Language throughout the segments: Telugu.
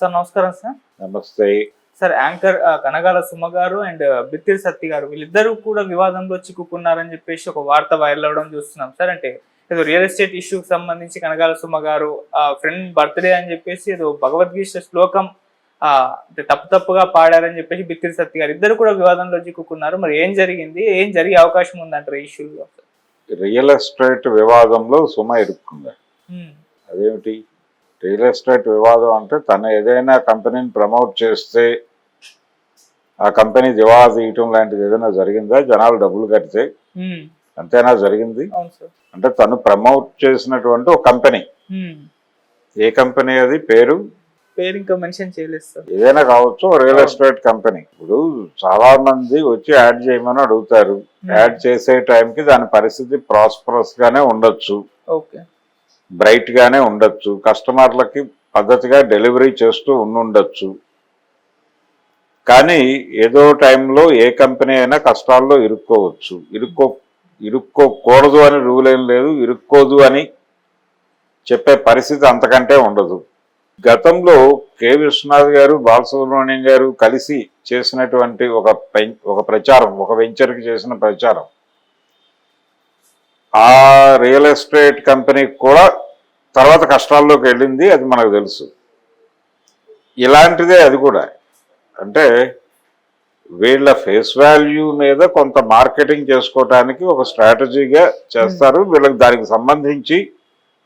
సార్ నమస్కారం సార్. నమస్తే. సార్ యాంకర్ కనగాల సుమ గారు అండ్ బిత్తిరి సత్తి గారు వీళ్ళిద్దరూ కూడా వివాదంలో చిక్కుకున్నారని చెప్పేసి ఒక వార్త వైరల్ అవడం చూస్తున్నాం సార్. అంటే ఏదో రియల్ ఎస్టేట్ ఇష్యూకి సంబంధించి కనగాల సుమ గారు ఫ్రెండ్ బర్త్డే అని చెప్పేసి ఏదో భగవద్గీత శ్లోకం తప్పుగా పాడారని చెప్పేసి బిత్తిరి సత్తి గారు ఇద్దరు కూడా వివాదంలో చిక్కుకున్నారు. మరి ఏం జరిగింది, ఏం జరిగే అవకాశం ఉందంటారు ఈ ఇష్యూలో? రియల్ ఎస్టేట్ వివాదంలో సుమ ఇరుక్కుంది. అదేమిటి రియల్ ఎస్టేట్ వివాదం అంటే తను ఏదైనా కంపెనీని ప్రమోట్ చేస్తే ఆ కంపెనీ దివాలా తీయటం లాంటిది ఏదైనా జరిగిందా? జనాలు డబ్బులు కడితే అంతేనా జరిగింది? అంటే తను ప్రమోట్ చేసినటువంటి ఒక కంపెనీ, ఏ కంపెనీ అది? పేరు ఇంకా మెన్షన్ చేయలేదు సార్. ఏదైనా కావచ్చు, రియల్ ఎస్టేట్ కంపెనీ. ఇప్పుడు చాలా మంది వచ్చి యాడ్ చేయమని అడుగుతారు. యాడ్ చేసే టైంకి దాని పరిస్థితి ప్రాస్పరస్ గానే ఉండొచ్చు, బ్రైట్ గానే ఉండొచ్చు, కస్టమర్లకి పద్ధతిగా డెలివరీ చేస్తూ ఉండొచ్చు. కానీ ఏదో టైంలో ఏ కంపెనీ అయినా కష్టాల్లో ఇరుక్కోవచ్చు. ఇరుక్కోకూడదు అని రూల్ ఏం లేదు, ఇరుక్కోదు అని చెప్పే పరిస్థితి అంతకంటే ఉండదు. గతంలో కె విశ్వనాథ్ గారు, బాలసుబ్రహ్మణ్యం గారు కలిసి చేసినటువంటి ఒక ప్రచారం, ఒక వెంచర్కి చేసిన ప్రచారం, ఆ రియల్ ఎస్టేట్ కంపెనీకి కూడా తర్వాత కష్టాల్లోకి వెళ్ళింది, అది మనకు తెలుసు. ఇలాంటిదే అది కూడా. అంటే వీళ్ళ ఫేస్ వాల్యూ మీద కొంత మార్కెటింగ్ చేసుకోవటానికి ఒక స్ట్రాటజీగా చేస్తారు. వీళ్ళకి దానికి సంబంధించి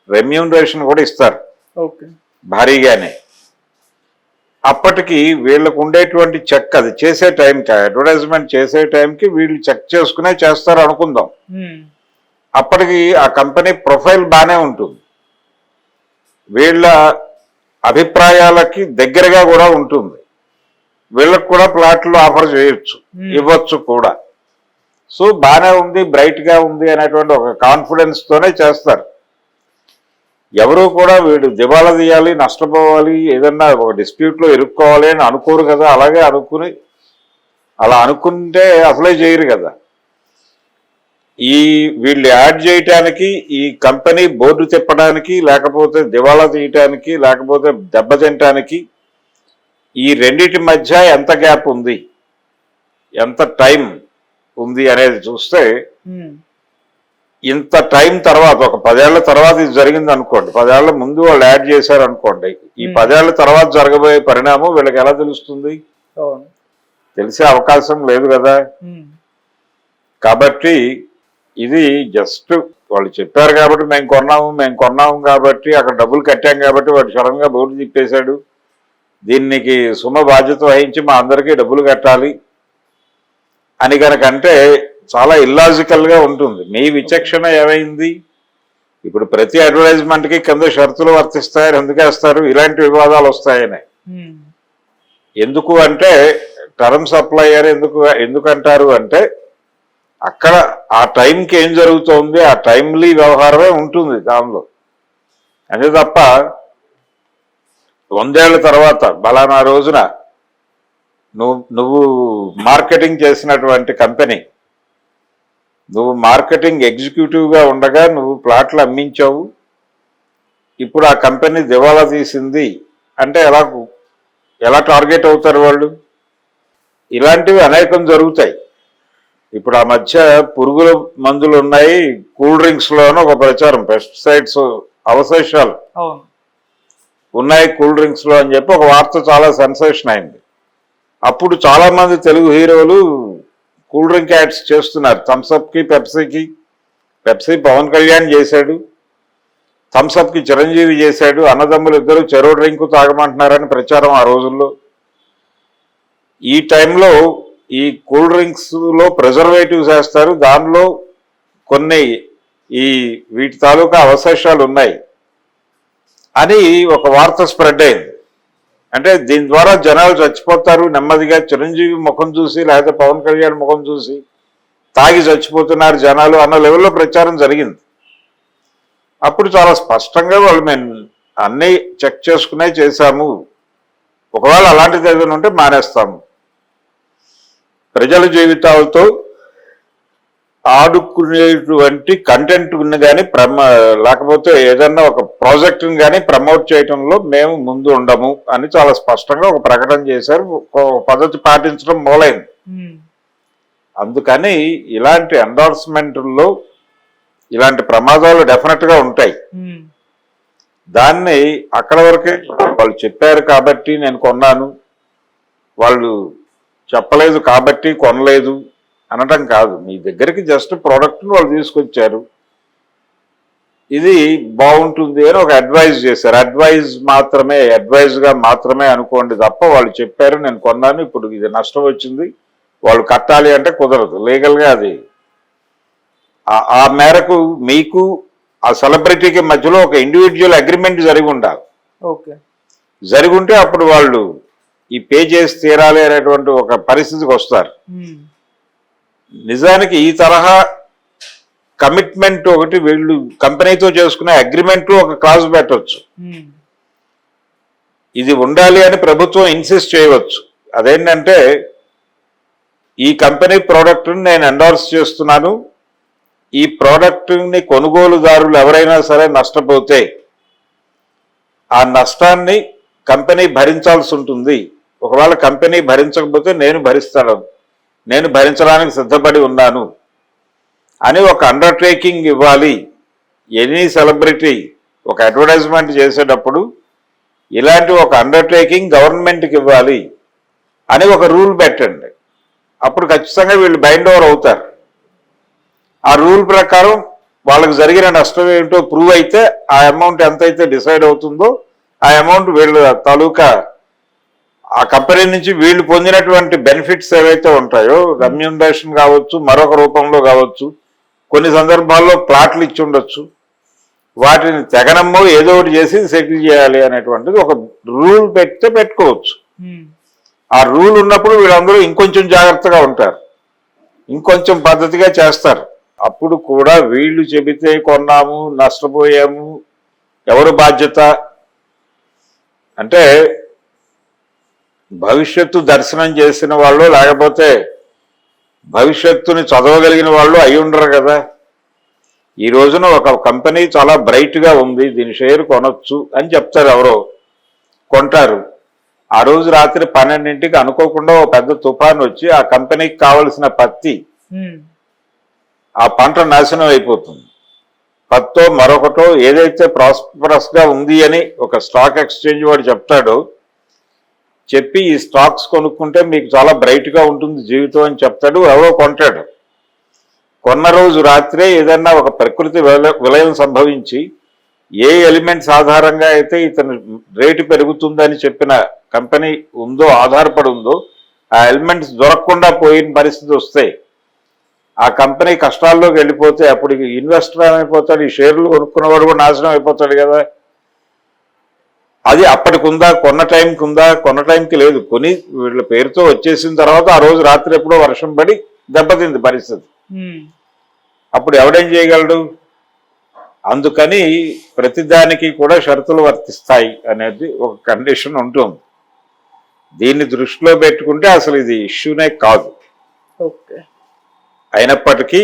రెమ్యూనరేషన్ కూడా ఇస్తారు భారీగానే. అప్పటికి వీళ్ళకు ఉండేటువంటి చెక్, అది చేసే టైంకి, అడ్వర్టైజ్మెంట్ చేసే టైంకి వీళ్ళు చెక్ చేసుకునే చేస్తారు అనుకుందాం. అప్పటికి ఆ కంపెనీ ప్రొఫైల్ బాగానే ఉంటుంది, వీళ్ళ అభిప్రాయాలకి దగ్గరగా కూడా ఉంటుంది, వీళ్ళకు కూడా ప్లాట్లు ఆఫర్ చేయొచ్చు, ఇవ్వచ్చు కూడా. సో బాగానే ఉంది, బ్రైట్గా ఉంది అనేటువంటి ఒక కాన్ఫిడెన్స్ తోనే చేస్తారు. ఎవరు కూడా వీడు దివాలా తీయాలి, నష్టపోవాలి, ఏదన్నా ఒక డిస్ప్యూట్లో ఇరుక్కోవాలి అని అనుకోరు కదా. అలాగే అలా అనుకుంటే అసలే చేయరు కదా. వీళ్ళు యాడ్ చేయటానికి, ఈ కంపెనీ బోర్డు తిప్పడానికి, లేకపోతే దివాలా తీయటానికి, లేకపోతే దెబ్బతింటానికి, ఈ రెండిటి మధ్య ఎంత గ్యాప్ ఉంది, ఎంత టైం ఉంది అనేది చూస్తే, ఇంత టైం తర్వాత, ఒక 10 ఏళ్ల తర్వాత ఇది జరిగింది అనుకోండి, 10 ఏళ్ల ముందు వాళ్ళు యాడ్ చేశారు అనుకోండి, ఈ 10 ఏళ్ల తర్వాత జరగబోయే పరిణామం వీళ్ళకి ఎలా తెలుస్తుంది? తెలిసే అవకాశం లేదు కదా. కాబట్టి ఇది జస్ట్ వాళ్ళు చెప్పారు కాబట్టి మేము కొన్నాము కాబట్టి, అక్కడ డబ్బులు కట్టాం కాబట్టి వాడు సడన్గా బోర్డు తిప్పేశాడు, దీనికి సుమ బాధ్యత వహించి మా అందరికీ డబ్బులు కట్టాలి అని కనుకంటే చాలా ఇల్లాజికల్గా ఉంటుంది. మీ విచక్షణ ఏమైంది? ఇప్పుడు ప్రతి అడ్వర్టైజ్మెంట్కి కింద షరతులు వర్తిస్తాయని ఎందుకేస్తారు? ఇలాంటి వివాదాలు వస్తాయని. ఎందుకు అంటే టర్మ్స్ అప్లై అని ఎందుకంటారు అంటే, అక్కడ ఆ టైంకి ఏం జరుగుతోంది, ఆ టైమ్లీ వ్యవహారమే ఉంటుంది దానిలో. అంతే తప్ప 100 ఏళ్ల తర్వాత బలానా రోజున నువ్వు మార్కెటింగ్ చేసినటువంటి కంపెనీ, నువ్వు మార్కెటింగ్ ఎగ్జిక్యూటివ్గా ఉండగా నువ్వు ప్లాట్లు అమ్మించావు, ఇప్పుడు ఆ కంపెనీ దివాలా తీసింది అంటే ఎలా టార్గెట్ అవుతారు వాళ్ళు? ఇలాంటివి అనేకం జరుగుతాయి. ఇప్పుడు ఆ మధ్య పురుగుల మందులు ఉన్నాయి, కూల్ డ్రింక్స్లోనూ ఒక ప్రచారం, పెస్టిసైడ్స్ అవశేషాలు ఉన్నాయి కూల్ డ్రింక్స్లో అని చెప్పి ఒక వార్త చాలా సెన్సేషన్ అయింది. అప్పుడు చాలామంది తెలుగు హీరోలు కూల్ డ్రింక్ యాడ్స్ చేస్తున్నారు, థమ్స్అప్కి, పెప్సీకి. పెప్సీ పవన్ కళ్యాణ్ చేశాడు, థమ్స్అప్కి చిరంజీవి చేశాడు. అన్నదమ్ములు ఇద్దరు చెరో డ్రింక్ తాగమంటున్నారని ప్రచారం ఆ రోజుల్లో. ఈ టైంలో ఈ కూల్ డ్రింక్స్లో ప్రిజర్వేటివ్స్ వేస్తారు, దానిలో కొన్ని వీటి తాలూకా అవశేషాలు ఉన్నాయి అని ఒక వార్త స్ప్రెడ్ అయింది. అంటే దీని ద్వారా జనాలు చచ్చిపోతారు నెమ్మదిగా, చిరంజీవి ముఖం చూసి లేకపోతే పవన్ కళ్యాణ్ ముఖం చూసి తాగి చచ్చిపోతున్నారు జనాలు అన్న లెవెల్లో ప్రచారం జరిగింది. అప్పుడు చాలా స్పష్టంగా వాళ్ళు మేము అన్నీ చెక్ చేసుకునే చేశాము, ఒకవేళ అలాంటిది ఏదైనా ఉంటే మానేస్తాము. ప్రజల జీవితాలతో ఆడుకునేటువంటి కంటెంట్ కానీ లేకపోతే ఏదన్నా ఒక ప్రాజెక్టుని కానీ ప్రమోట్ చేయడంలో మేము ముందు ఉండము అని చాలా స్పష్టంగా ఒక ప్రకటన చేశారు. ఒక పద్ధతి పాటించడం మొదలైంది. అందుకని ఇలాంటి ఎండార్స్మెంట్లో ఇలాంటి ప్రమాదాలు డెఫినెట్ గా ఉంటాయి. దాన్ని అక్కడ వరకే వాళ్ళు చెప్పారు కాబట్టి నేను కొన్నాను, వాళ్ళు చెప్పలేదు కాబట్టి కొనలేదు అనటం కాదు. మీ దగ్గరికి జస్ట్ ప్రోడక్ట్ని వాళ్ళు తీసుకొచ్చారు, ఇది బాగుంటుంది అని ఒక అడ్వైజ్ చేశారు. అడ్వైజ్గా మాత్రమే అనుకోండి తప్ప వాళ్ళు చెప్పారు నేను కొన్నాను ఇప్పుడు ఇది నష్టం వచ్చింది వాళ్ళు కట్టాలి అంటే కుదరదు. లీగల్గా అది ఆ మేరకు మీకు ఆ సెలబ్రిటీకి మధ్యలో ఒక ఇండివిజువల్ అగ్రిమెంట్ జరిగి ఉండాలి. జరిగి ఉంటే అప్పుడు వాళ్ళు ఈ పే చేసి తీరాలి అనేటువంటి ఒక పరిస్థితికి వస్తారు. నిజానికి ఈ తరహా కమిట్మెంట్ ఒకటి వీళ్ళు కంపెనీతో చేసుకునే అగ్రిమెంట్ ఒక క్లాజ్ పెట్టవచ్చు. ఇది ఉండాలి అని ప్రభుత్వం ఇన్సిస్ట్ చేయవచ్చు. అదేంటంటే ఈ కంపెనీ ప్రోడక్ట్ని నేను ఎండార్స్ చేస్తున్నాను, ఈ ప్రోడక్ట్ని కొనుగోలుదారులు ఎవరైనా సరే నష్టపోతే ఆ నష్టాన్ని కంపెనీ భరించాల్సి ఉంటుంది. ఒకవేళ కంపెనీ భరించకపోతే నేను భరించడానికి సిద్ధపడి ఉన్నాను అని ఒక అండర్టేకింగ్ ఇవ్వాలి. ఎనీ సెలబ్రిటీ ఒక అడ్వర్టైజ్మెంట్ చేసేటప్పుడు ఇలాంటి ఒక అండర్టేకింగ్ గవర్నమెంట్కి ఇవ్వాలి అని ఒక రూల్ పెట్టండి. అప్పుడు ఖచ్చితంగా వీళ్ళు బైండ్ ఓవర్ అవుతారు. ఆ రూల్ ప్రకారం వాళ్ళకి జరిగిన నష్టం ఏమిటో ప్రూవ్ అయితే ఆ అమౌంట్ ఎంతైతే డిసైడ్ అవుతుందో ఆ అమౌంట్ వీళ్ళ తాలూకా ఆ కంపెనీ నుంచి వీళ్ళు పొందినటువంటి బెనిఫిట్స్ ఏవైతే ఉంటాయో, రెమ్యూనరేషన్ కావచ్చు, మరొక రూపంలో కావచ్చు, కొన్ని సందర్భాల్లో ప్లాట్లు ఇచ్చి ఉండొచ్చు, వాటిని తెగనమ్మో ఏదో ఒకటి చేసి సెటిల్ చేయాలి అనేటువంటిది ఒక రూల్ పెట్టుకోవచ్చు. ఆ రూల్ ఉన్నప్పుడు వీళ్ళందరూ ఇంకొంచెం జాగ్రత్తగా ఉంటారు, ఇంకొంచెం పద్ధతిగా చేస్తారు. అప్పుడు కూడా వీళ్ళు చెబితే కొన్నాము నష్టపోయాము ఎవరు బాధ్యత అంటే భవిష్యత్తు దర్శనం చేసిన వాళ్ళు లేకపోతే భవిష్యత్తుని చదవగలిగిన వాళ్ళు అయి ఉండరు కదా. ఈ రోజున ఒక కంపెనీ చాలా బ్రైట్గా ఉంది, దీని షేర్ కొనొచ్చు అని చెప్తారు, ఎవరో కొంటారు. ఆ రోజు రాత్రి 12ంటికి అనుకోకుండా ఓ పెద్ద తుఫాన్ వచ్చి ఆ కంపెనీకి కావలసిన పత్తి ఆ పంట నాశనం అయిపోతుంది. పత్తో మరొకటో ఏదైతే ప్రాస్పరస్ గా ఉంది అని ఒక స్టాక్ ఎక్స్చేంజ్ వాడు చెప్తాడో, చెప్పి ఈ స్టాక్స్ కొనుక్కుంటే మీకు చాలా బ్రైట్ గా ఉంటుంది జీవితం అని చెప్తాడు, ఎవరో కొంటాడు. కొన్న రోజు రాత్రే ఏదన్నా ఒక ప్రకృతి విలయం సంభవించి ఏ ఎలిమెంట్స్ ఆధారంగా అయితే ఇతను రేటు పెరుగుతుందని చెప్పిన కంపెనీ ఉందో ఆధారపడి ఉందో ఆ ఎలిమెంట్స్ దొరకకుండా పోయిన పరిస్థితి వస్తే ఆ కంపెనీ కష్టాల్లోకి వెళ్ళిపోతే అప్పుడు ఇన్వెస్టర్ ఏమైపోతాడు, ఈ షేర్లు కొనుక్కున్నవాడు కూడా నాశనం అయిపోతాడు కదా. అది అప్పటికుందా, కొన్న టైంకి లేదు, కొని వీళ్ళ పేరుతో వచ్చేసిన తర్వాత ఆ రోజు రాత్రి ఎప్పుడో వర్షం పడి దెబ్బతింది పరిస్థితి. అప్పుడు ఎవడేం చేయగలడు? అందుకని ప్రతిదానికి కూడా షరతులు వర్తిస్తాయి అనేది ఒక కండిషన్ ఉంటుంది. దీన్ని దృష్టిలో పెట్టుకుంటే అసలు ఇది ఇష్యూనే కాదు. అయినప్పటికీ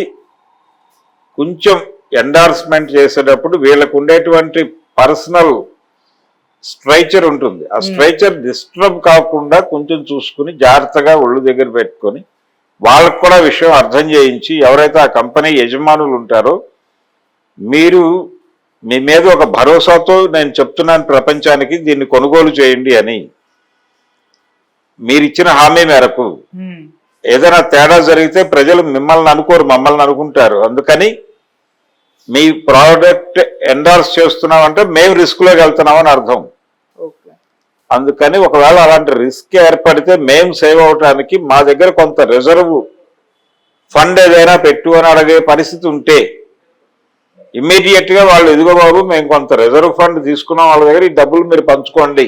కొంచెం ఎండార్స్మెంట్ చేసేటప్పుడు వీళ్ళకు ఉండేటువంటి పర్సనల్ స్ట్రైచర్ ఉంటుంది. ఆ స్ట్రైచర్ డిస్టర్బ్ కాకుండా కొంచెం చూసుకుని జాగ్రత్తగా ఒళ్ళు దగ్గర పెట్టుకొని వాళ్ళకు కూడా విషయం అర్థం చేయించి, ఎవరైతే ఆ కంపెనీ యజమానులు ఉంటారో మీరు మీ మీద ఒక భరోసాతో నేను చెప్తున్నాను ప్రపంచానికి దీన్ని కొనుగోలు చేయండి అని మీరిచ్చిన హామీ మేరకు ఏదైనా తేడా జరిగితే ప్రజలు మిమ్మల్ని అనుకోరు, మమ్మల్ని అనుకుంటారు. అందుకని మీ ప్రోడక్ట్ ఎండార్స్ చేస్తున్నామంటే మేము రిస్క్లోకి వెళ్తున్నామని అర్థం. అందుకని ఒకవేళ అలాంటి రిస్క్ ఏర్పడితే మేము సేవ్ అవటానికి మా దగ్గర కొంత రిజర్వ్ ఫండ్ ఏదైనా పెట్టు అని అడిగే పరిస్థితి ఉంటే ఇమ్మీడియట్గా వాళ్ళు ఇదిగో బాబు మేము కొంత రిజర్వ్ ఫండ్ తీసుకున్నాం వాళ్ళ దగ్గర, ఈ డబ్బులు మీరు పంచుకోండి,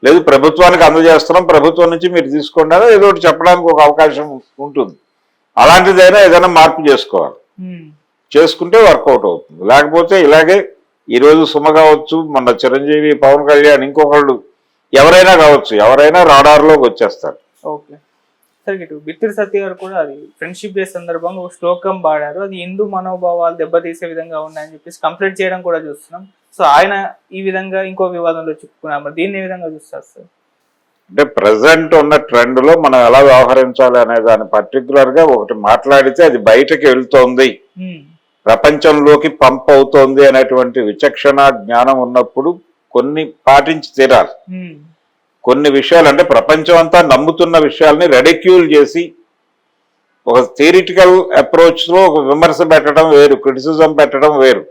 లేదు ప్రభుత్వానికి అందజేస్తున్నాం ప్రభుత్వం నుంచి మీరు తీసుకోండి అని ఏదో ఒకటి చెప్పడానికి ఒక అవకాశం ఉంటుంది. అలాంటిదైనా ఏదైనా మార్పు చేసుకోవాలి, చేసుకుంటే వర్కౌట్ అవుతుంది. లేకపోతే ఇలాగే ఈరోజు సుమ కావచ్చు, మొన్న చిరంజీవి, పవన్ కళ్యాణ్, ఇంకొకళ్ళు ఎవరైనా కావచ్చు, ఎవరైనా రాడార్లోకి వచ్చేస్తారు. సార్ ఇటు బిత్తిరి సత్య గారు కూడా అది ఫ్రెండ్షిప్ డే సందర్భంగా ఒక శ్లోకం పాడారు, అది హిందూ మనోభావాలు దెబ్బతీసే విధంగా ఉన్నాయని చెప్పేసి కంప్లైంట్ చేయడం కూడా చూస్తున్నాం. సో ఆయన ఈ విధంగా ఇంకో వివాదంలో చిక్కుకున్నారు, మరి దీన్ని ఏ విధంగా చూస్తారు సార్? అంటే ప్రజెంట్ ఉన్న ట్రెండ్ లో మనం ఎలా వ్యవహరించాలి అనే దాన్ని పర్టికులర్ గా ఒకటి మాట్లాడితే అది బయటకు వెళ్తోంది, ప్రపంచంలోకి పంప్ అవుతోంది అనేటువంటి విచక్షణ జ్ఞానం ఉన్నప్పుడు కొన్ని పాటించి తీరాలి. కొన్ని విషయాలు అంటే ప్రపంచం అంతా నమ్ముతున్న విషయాల్ని రెడిక్యూల్ చేసి ఒక థియరిటికల్ అప్రోచ్ లో ఒక విమర్శ పెట్టడం వేరు, క్రిటిసిజం పెట్టడం వేరు.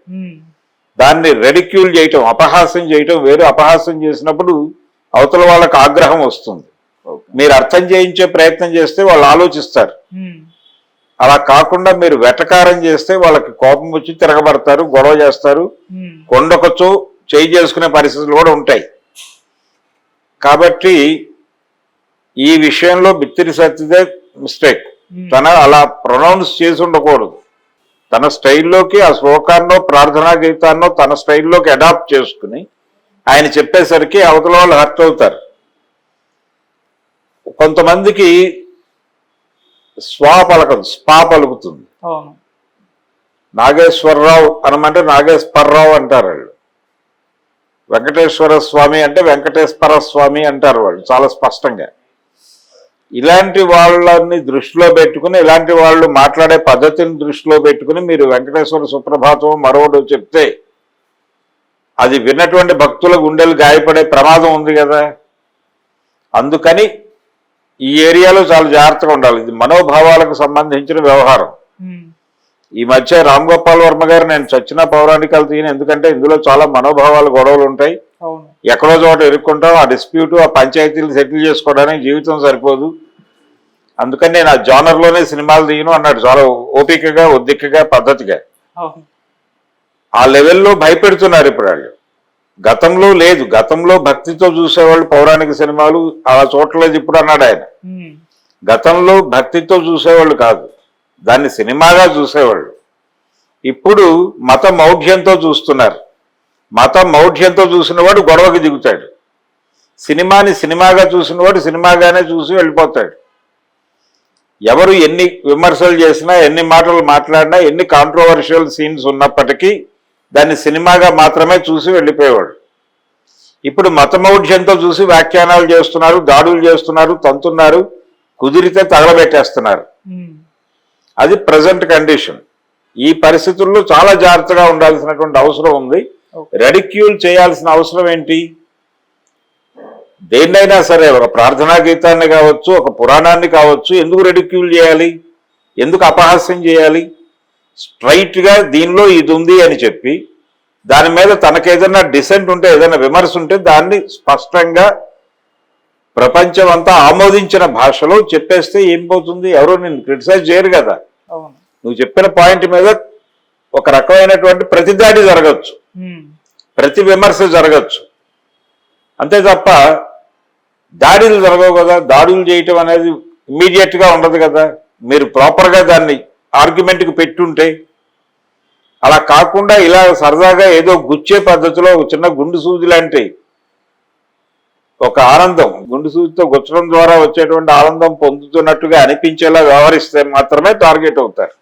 దాన్ని రెడిక్యూల్ చేయటం, అపహాస్యం చేయటం వేరు. అపహాస్యం చేసినప్పుడు అవతల వాళ్ళకి ఆగ్రహం వస్తుంది. మీరు అర్థం చేయించే ప్రయత్నం చేస్తే వాళ్ళు ఆలోచిస్తారు. అలా కాకుండా మీరు వెటకారం చేస్తే వాళ్ళకి కోపం వచ్చి తిరగబడతారు, గొడవ చేస్తారు, కొండకొచ్చు చేయి చేసుకునే పరిస్థితులు కూడా ఉంటాయి. కాబట్టి ఈ విషయంలో బిత్తిరి సత్యదే మిస్టేక్. తన అలా ప్రొనౌన్స్ చేసి ఉండకూడదు. తన స్టైల్లోకి ఆ శ్లోకాన్నో ప్రార్థనా గీతాన్నో తన స్టైల్లోకి అడాప్ట్ చేసుకుని ఆయన చెప్పేసరికి అవతల వాళ్ళు హర్ట్ అవుతారు. కొంతమందికి స్వా పలకదు, స్పా పలుకుతుంది. నాగేశ్వరరావు అనమంటే నాగేశ్వరరావు అంటారు వాళ్ళు. వెంకటేశ్వర స్వామి అంటే వెంకటేశ్వర స్వామి అంటారు వాళ్ళు చాలా స్పష్టంగా. ఇలాంటి వాళ్ళని దృష్టిలో పెట్టుకుని, ఇలాంటి వాళ్ళు మాట్లాడే పద్ధతిని దృష్టిలో పెట్టుకుని మీరు వెంకటేశ్వర సుప్రభాతం మరొకటి చెప్తే అది విన్నటువంటి భక్తుల గుండెలు గాయపడే ప్రమాదం ఉంది కదా. అందుకని ఈ ఏరియాలో చాలా జాగ్రత్తగా ఉండాలి. ఇది మనోభావాలకు సంబంధించిన వ్యవహారం. ఈ మధ్య రామ్ గోపాల్ వర్మ గారు నేను చచ్చిన పౌరాణికాలు తీయను, ఎందుకంటే ఇందులో చాలా మనోభావాల గొడవలు ఉంటాయి. ఎక్కడో చోట ఇరుక్కుంటాం, ఆ డిస్ప్యూట్ ఆ పంచాయతీలు సెటిల్ చేసుకోవడానికి జీవితం సరిపోదు, అందుకని నేను ఆ జానర్లోనే సినిమాలు తీయను అన్నాడు చాలా ఓపికగా, ఒద్దికగా, పద్ధతిగా. ఆ లెవెల్లో భయపెడుతున్నారు ఇప్పుడు వాళ్ళు. గతంలో లేదు, గతంలో భక్తితో చూసేవాళ్ళు పౌరాణిక సినిమాలు అలా చూడలేదు ఇప్పుడు అన్నాడు ఆయన. గతంలో భక్తితో చూసేవాళ్ళు కాదు, దాన్ని సినిమాగా చూసేవాళ్ళు. ఇప్పుడు మత మౌఢ్యంతో చూస్తున్నారు. మత మౌఢ్యంతో చూసినవాడు గొడవకి దిగుతాడు, సినిమాని సినిమాగా చూసినవాడు సినిమాగానే చూసి వెళ్ళిపోతాడు. ఎవరు ఎన్ని విమర్శలు చేసినా, ఎన్ని మాటలు మాట్లాడినా, ఎన్ని కాంట్రోవర్షియల్ సీన్స్ ఉన్నప్పటికీ దాన్ని సినిమాగా మాత్రమే చూసి వెళ్ళిపోయేవాడు. ఇప్పుడు మతమౌఢ్యంతో చూసి వ్యాఖ్యానాలు చేస్తున్నారు, దాడులు చేస్తున్నారు, తంతున్నారు, కుదిరితే తగలబెట్టేస్తున్నారు. అది ప్రజెంట్ కండిషన్. ఈ పరిస్థితుల్లో చాలా జాగ్రత్తగా ఉండాల్సినటువంటి అవసరం ఉంది. రెడిక్యూల్ చేయాల్సిన అవసరం ఏంటి? దేన్నైనా సరే, ఒక ప్రార్థనా గీతాన్ని కావచ్చు, ఒక పురాణాన్ని కావచ్చు, ఎందుకు రెడిక్యూల్ చేయాలి, ఎందుకు అపహాస్యం చేయాలి? స్ట్రైట్ గా దీనిలో ఇది ఉంది అని చెప్పి దాని మీద తనకేదైనా డిసెంట్ ఉంటే, ఏదైనా విమర్శ ఉంటే దాన్ని స్పష్టంగా ప్రపంచం అంతా ఆమోదించిన భాషలో చెప్పేస్తే ఏం పోతుంది? ఎవరో నిన్ను క్రిటిసైజ్ చేయరు కదా. నువ్వు చెప్పిన పాయింట్ మీద ఒక రకమైనటువంటి ప్రతిదాడి జరగచ్చు, ప్రతి విమర్శ జరగచ్చు, అంతే తప్ప దాడులు జరగవు కదా. దాడులు చేయటం అనేది ఇమ్మీడియట్ గా ఉండదు కదా. మీరు ప్రాపర్ గా దాన్ని ఆర్గ్యుమెంట్కి పెట్టుంటే, అలా కాకుండా ఇలా సరదాగా ఏదో గుచ్చే పద్ధతిలో ఒక చిన్న గుండు సూది లాంటి ఒక ఆనందం, గుండు సూదితో గుచ్చడం ద్వారా వచ్చేటువంటి ఆనందం పొందుతున్నట్టుగా అనిపించేలా వ్యవహరిస్తే మాత్రమే టార్గెట్ అవుతారు.